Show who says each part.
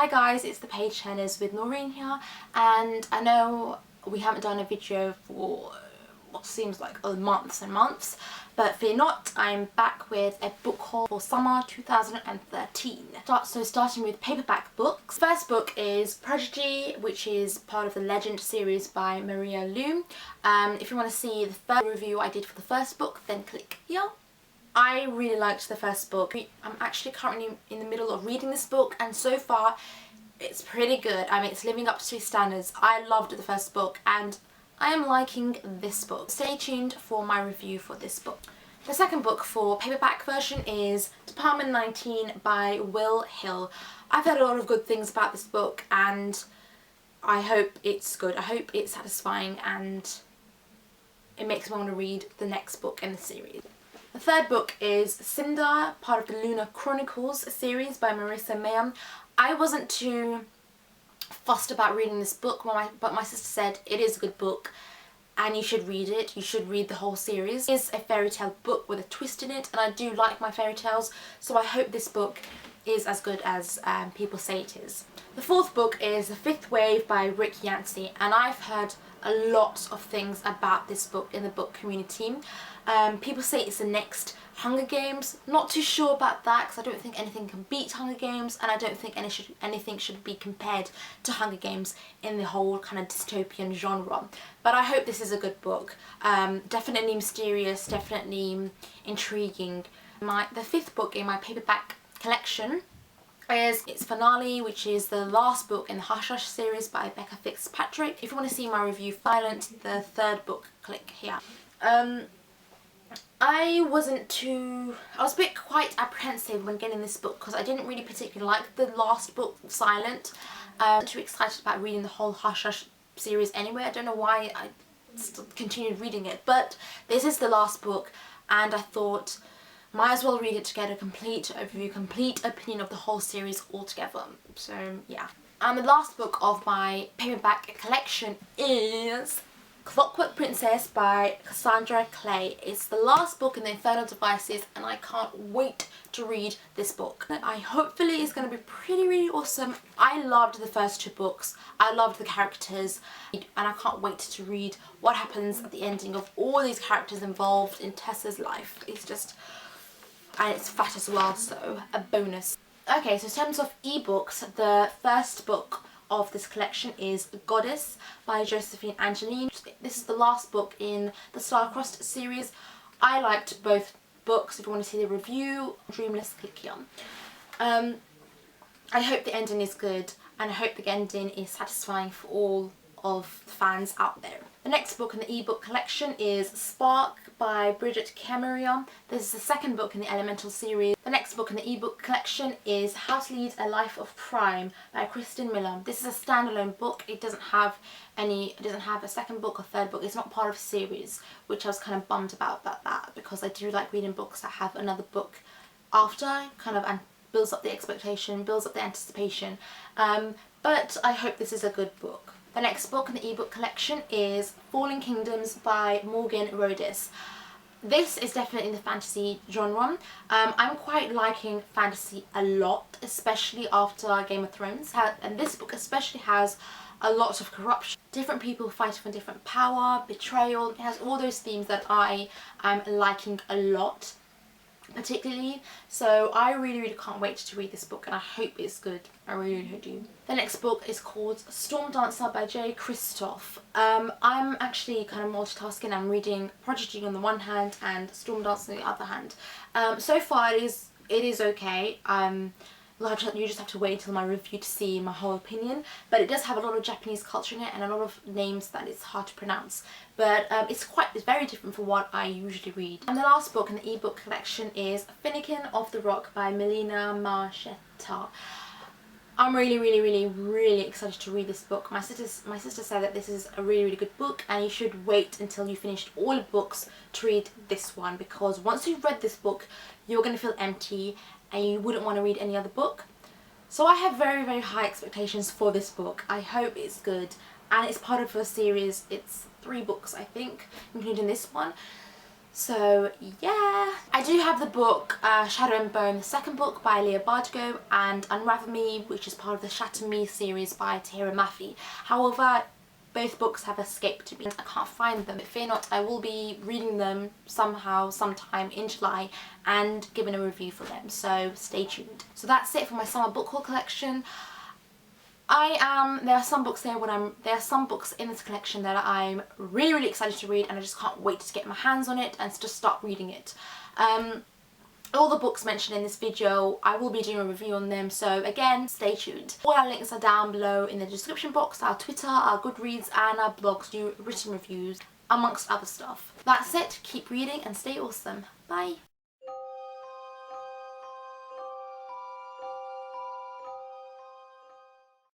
Speaker 1: Hi guys, it's the page turners with Noreen here, and I know we haven't done a video for what seems like months and months, but fear not, I'm back with a book haul for summer 2013. So starting with paperback books. First book is Prodigy, which is part of the Legend series by Maria Liu. If you want to see the first review I did for the first book, then click here. I really liked the first book. I'm actually currently in the middle of reading this book, and so far it's pretty good. I mean, it's living up to standards. I loved the first book and I am liking this book. Stay tuned for my review for this book. The second book for paperback version is Department 19 by Will Hill. I've heard a lot of good things about this book and I hope it's good. I hope it's satisfying and it makes me want to read the next book in the series. The third book is Cinder, part of the Lunar Chronicles series by Marissa and Meyer. I wasn't too fussed about reading this book, but my sister said it is a good book and you should read it. You should read the whole series. It is a fairy tale book with a twist in it, and I do like my fairy tales, so I hope this book is as good as people say it is. The fourth book is The Fifth Wave by Yancey, and I've heard a lot of things about this book in the book community. People say it's the next Hunger Games. Not too sure about that because I don't think anything can beat Hunger Games, and I don't think anything should be compared to Hunger Games in the whole kind of dystopian genre. But I hope this is a good book. Definitely mysterious, definitely intriguing. The fifth book in my paperback collection is its finale, which is the last book in the Hush Hush series by Becca Fitzpatrick. If you want to see my review Silent, the third book, click here. I was a bit quite apprehensive when getting this book because I didn't really particularly like the last book, Silent. Too excited about reading the whole Hush Hush series anyway. I don't know why I still continued reading it, but this is the last book and I thought might as well read it to get a complete overview, complete opinion of the whole series altogether. So yeah. And the last book of my paperback collection is Clockwork Princess by Cassandra Clare. It's the last book in the Infernal Devices and I can't wait to read this book. Hopefully it's going to be really awesome. I loved the first two books. I loved the characters and I can't wait to read what happens at the ending of all these characters involved in Tessa's life. It's just, and it's fat as well, so a bonus. Okay, so in terms of ebooks, the first book of this collection is Goddess by Josephine Angelini. This is the last book in the Star-Crossed series. I liked both books. If you want to see the review, Dreamless, click here. I hope the ending is good and I hope the ending is satisfying for all of the fans out there. The next book in the ebook collection is Spark by Bridget, Kemmerer. This is the second book in the Elemental series. The next book in the ebook collection is How to Lead a Life of Crime by Kristen Miller. This is a standalone book. It doesn't have a second book or third book. It's not part of a series, which I was kind of bummed about that because I do like reading books that have another book after, kind of, and builds up the expectation, builds up the anticipation. But I hope this is a good book. The next book in the ebook collection is Fallen Kingdoms by Morgan Rhodes. This is definitely in the fantasy genre. I'm quite liking fantasy a lot, especially after Game of Thrones. And this book especially has a lot of corruption. Different people fighting for different power, betrayal. It has all those themes that I am liking a lot, particularly. So I really can't wait to read this book and I hope it's good. I really do. The next book is called Stormdancer by Jay Kristoff. I'm actually kind of multitasking. I'm reading Prodigy on the one hand and Stormdancer on the other hand. So far it is okay. You just have to wait until my review to see my whole opinion, but it does have a lot of Japanese culture in it and a lot of names that it's hard to pronounce, but it's very different from what I usually read. And the last book in the ebook collection is Finnikin of the Rock by Melina Marchetta. I'm really excited to read this book. My sister said that this is a really good book and you should wait until you finished all the books to read this one, because once you've read this book you're going to feel empty and you wouldn't want to read any other book. So I have very high expectations for this book. I hope it's good, and it's part of a series. It's 3 books I think, including this one. So yeah, I do have the book Shadow and Bone, the second book by Leigh Bardugo, and Unravel Me, which is part of the Shatter Me series by Tehereh Mafi. However, both books have escaped me. I can't find them, but fear not, I will be reading them somehow, sometime in July and giving a review for them, so stay tuned. So that's it for my summer book haul collection. There are some books there there are some books in this collection that I'm really excited to read, and I just can't wait to get my hands on it and just start reading it. All the books mentioned in this video, I will be doing a review on them, so again, stay tuned. All our links are down below in the description box, our Twitter, our Goodreads and our blogs do written reviews, amongst other stuff. That's it, keep reading and stay awesome. Bye!